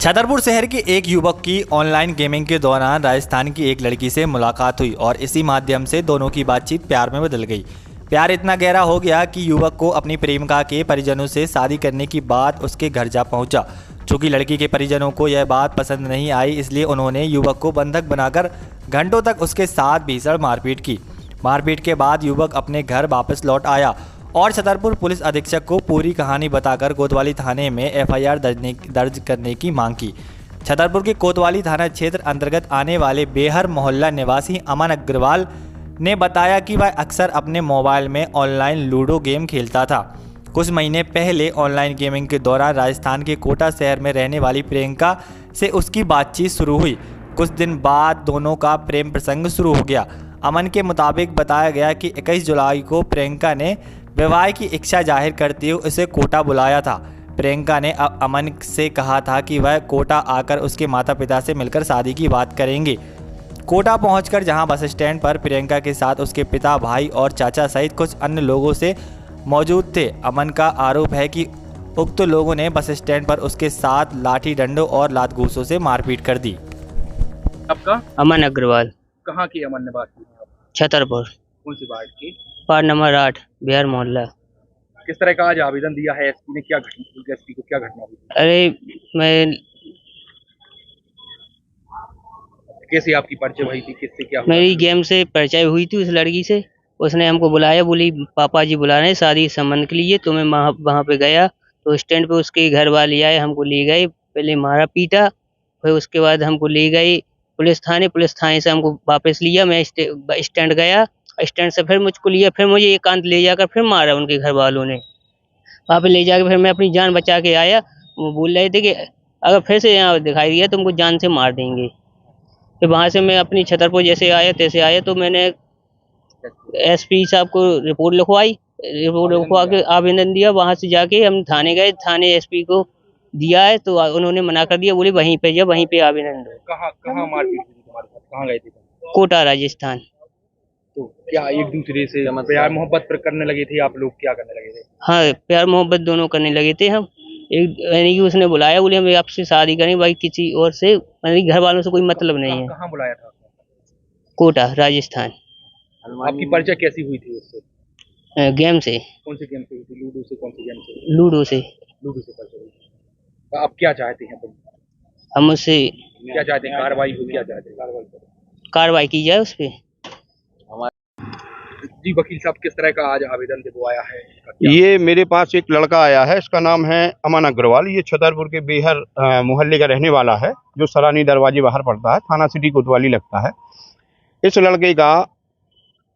छतरपुर शहर के एक युवक की ऑनलाइन गेमिंग के दौरान राजस्थान की एक लड़की से मुलाकात हुई और इसी माध्यम से दोनों की बातचीत प्यार में बदल गई। प्यार इतना गहरा हो गया कि युवक को अपनी प्रेमिका के परिजनों से शादी करने की बात उसके घर जा पहुंचा। चूंकि लड़की के परिजनों को यह बात पसंद नहीं आई, इसलिए उन्होंने युवक को बंधक बनाकर घंटों तक उसके साथ भीषण मारपीट की। मारपीट के बाद युवक अपने घर वापस लौट आया और छतरपुर पुलिस अधीक्षक को पूरी कहानी बताकर कोतवाली थाने में एफआईआर दर्ज करने की मांग की। छतरपुर के कोतवाली थाना क्षेत्र अंतर्गत आने वाले बेहर मोहल्ला निवासी अमन अग्रवाल ने बताया कि वह अक्सर अपने मोबाइल में ऑनलाइन लूडो गेम खेलता था। कुछ महीने पहले ऑनलाइन गेमिंग के दौरान राजस्थान के कोटा शहर में रहने वाली प्रियंका से उसकी बातचीत शुरू हुई। कुछ दिन बाद दोनों का प्रेम प्रसंग शुरू हो गया। अमन के मुताबिक बताया गया कि 21 जुलाई को प्रियंका ने विवाह की इच्छा जाहिर करते हुए उसे कोटा बुलाया था। प्रियंका ने अमन से कहा था कि वह कोटा आकर उसके माता पिता से मिलकर शादी की बात करेंगे। कोटा पहुंचकर जहां बस स्टैंड पर प्रियंका के साथ उसके पिता, भाई और चाचा सहित कुछ अन्य लोगों से मौजूद थे। अमन का आरोप है कि उक्त लोगों ने बस स्टैंड पर उसके साथ लाठी डंडों और लात घूंसों से मारपीट कर दी। आपका? अमन अग्रवाल। कहाँ की अमन ने बात की? छतरपुर। कौन सी वार्ड की? वार्ड नंबर 8 बिहार मोहल्ला। किस तरह का आज आवेदन दिया है एसपी ने? क्या घटना, एसपी को क्या घटना हुई? अरे मैं कैसे आपकी परिचय हुई थी? किससे क्या हुआ? मेरी गेम से परिचय हुई थी उस लड़की से। उसने हमको बुलाया, बोली पापा जी बुला रहे हैं शादी संबंध के लिए। तो मैं वहाँ पे गया तो स्टैंड पे उसके घर वाले आए, हमको ले गए। पहले मारा पीटा, फिर उसके बाद हमको ले गए पुलिस थाने से हमको वापस लिया। मैं स्टैंड गया, स्टैंड से फिर मुझको लिया, फिर मुझे एकांत ले जाकर फिर मारा उनके घर वालों ने। वहाँ पे ले जाकर फिर मैं अपनी जान बचा के आया। वो बोल रहे थे कि अगर फिर से यहाँ दिखाई दिया तुमको जान से मार देंगे। फिर वहाँ से मैं अपनी छतरपुर जैसे आया तैसे आया तो मैंने एसपी साहब को रिपोर्ट लिखवा के आवेदन दिया। वहाँ से जाके हम थाने गए, थाने एसपी को दिया है तो उन्होंने मना कर दिया, बोले वहीं पे जा, वहीं पे आवेदन दो। कहाँ मारपीट हुई थी तुम्हारे साथ? कहाँ गए थे? कोटा राजस्थान। तो क्या एक दूसरे से प्यार मोहब्बत करने लगे थे? आप लोग क्या करने लगे थे? हाँ, प्यार मोहब्बत दोनों करने लगे थे हम। एक यानी कि उसने बुलाया, बोले हम आपसे शादी करें, भाई किसी और से, यानी घर वालों से कोई मतलब नहीं है। कहाँ बुलाया था? कोटा राजस्थान। आपकी परिचय कैसी हुई थी उससे? गेम से। कौन से गेम से हुई थी? लूडो से? कौन से गेम से? लूडो से। लूडो से परिचय हुई थी। तो आप क्या चाहते हैं? तुम हम उससे क्या चाहते हैं? कार्रवाई हो? क्या चाहते हैं? कार्रवाई की जाए उस पर। जी वकील साहब, किस तरह का आज आवेदन वो आया है? ये मेरे पास एक लड़का आया है, इसका नाम है अमन अग्रवाल। ये छतरपुर के बेहर मोहल्ले का रहने वाला है, जो सरानी दरवाजे बाहर पड़ता है, थाना सिटी कोतवाली लगता है। इस लड़के का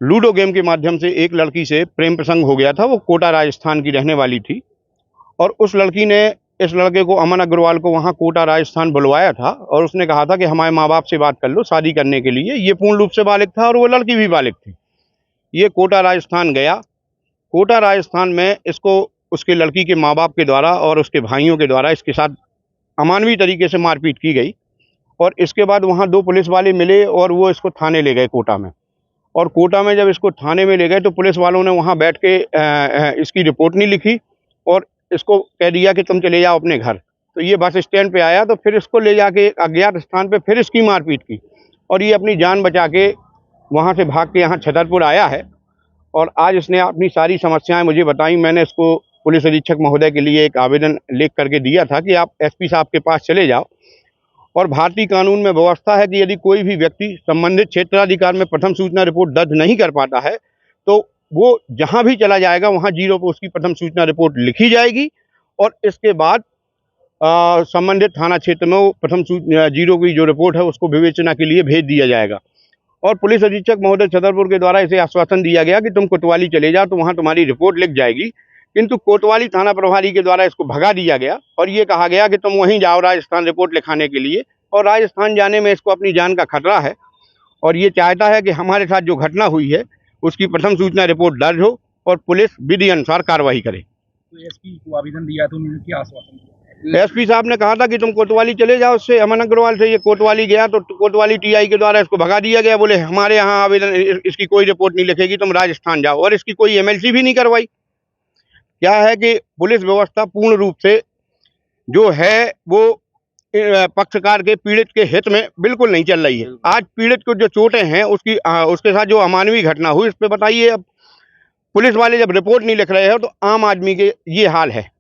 लूडो गेम के माध्यम से एक लड़की से प्रेम प्रसंग हो गया था। वो कोटा राजस्थान की रहने वाली थी और उस लड़की ने इस लड़के को, अमन अग्रवाल को, वहाँ कोटा राजस्थान बुलवाया था और उसने कहा था कि हमारे माँ बाप से बात कर लो शादी करने के लिए। ये पूर्ण रूप से बालिग था और वो लड़की भी बालिग थी। ये कोटा राजस्थान गया। कोटा राजस्थान में इसको उसके लड़की के माँ बाप के द्वारा और उसके भाइयों के द्वारा इसके साथ अमानवीय तरीके से मारपीट की गई और इसके बाद वहाँ 2 पुलिस वाले मिले और वो इसको थाने ले गए कोटा में। और कोटा में जब इसको थाने में ले गए तो पुलिस वालों ने वहाँ बैठ के इसकी रिपोर्ट नहीं लिखी और इसको कह दिया कि तुम चले जाओ अपने घर। तो ये बस स्टैंड पे आया तो फिर इसको ले जाके अज्ञात स्थान पे फिर इसकी मारपीट की और ये अपनी जान बचा के वहाँ से भाग के यहाँ छतरपुर आया है। और आज इसने अपनी सारी समस्याएं मुझे बताई। मैंने इसको पुलिस अधीक्षक महोदय के लिए एक आवेदन लिख करके दिया था कि आप एसपी साहब के पास चले जाओ। और भारतीय कानून में व्यवस्था है कि यदि कोई भी व्यक्ति संबंधित क्षेत्राधिकार में प्रथम सूचना रिपोर्ट दर्ज नहीं कर पाता है तो वो जहाँ भी चला जाएगा वहाँ 0 पर उसकी प्रथम सूचना रिपोर्ट लिखी जाएगी और इसके बाद संबंधित थाना क्षेत्र में वो प्रथम सूचना 0 की जो रिपोर्ट है उसको विवेचना के लिए भेज दिया जाएगा। और पुलिस अधीक्षक महोदय छतरपुर के द्वारा इसे आश्वासन दिया गया कि तुम कोतवाली चले जाओ तो वहाँ तुम्हारी रिपोर्ट लिख जाएगी। किंतु कोतवाली थाना प्रभारी के द्वारा इसको भगा दिया गया और ये कहा गया कि तुम वहीं जाओ राजस्थान रिपोर्ट लिखाने के लिए। और राजस्थान जाने में इसको अपनी जान का खतरा है और ये चाहता है कि हमारे साथ जो घटना हुई है उसकी प्रथम सूचना रिपोर्ट दर्ज हो और पुलिस विधि अनुसार कार्रवाई करे। तो एसपी को आवेदन दिया तो उन्होंने क्या आश्वासन दिया? एसपी साहब ने कहा था कि तुम कोतवाली चले जाओ। उससे अमन अग्रवाल से ये कोतवाली गया तो कोतवाली टीआई के द्वारा इसको भगा दिया गया। बोले हमारे यहाँ आवेदन, इसकी कोई रिपोर्ट नहीं लिखेगी, तुम राजस्थान जाओ। और इसकी कोई एमएलसी भी नहीं करवाई। क्या है कि पुलिस व्यवस्था पूर्ण रूप से जो है वो पक्षकार के पीड़ित के हित में बिल्कुल नहीं चल रही है। आज पीड़ित को जो चोटें हैं उसके साथ जो अमानवीय घटना हुई, इस पे बताइए, अब पुलिस वाले जब रिपोर्ट नहीं लिख रहे हैं तो आम आदमी के ये हाल है।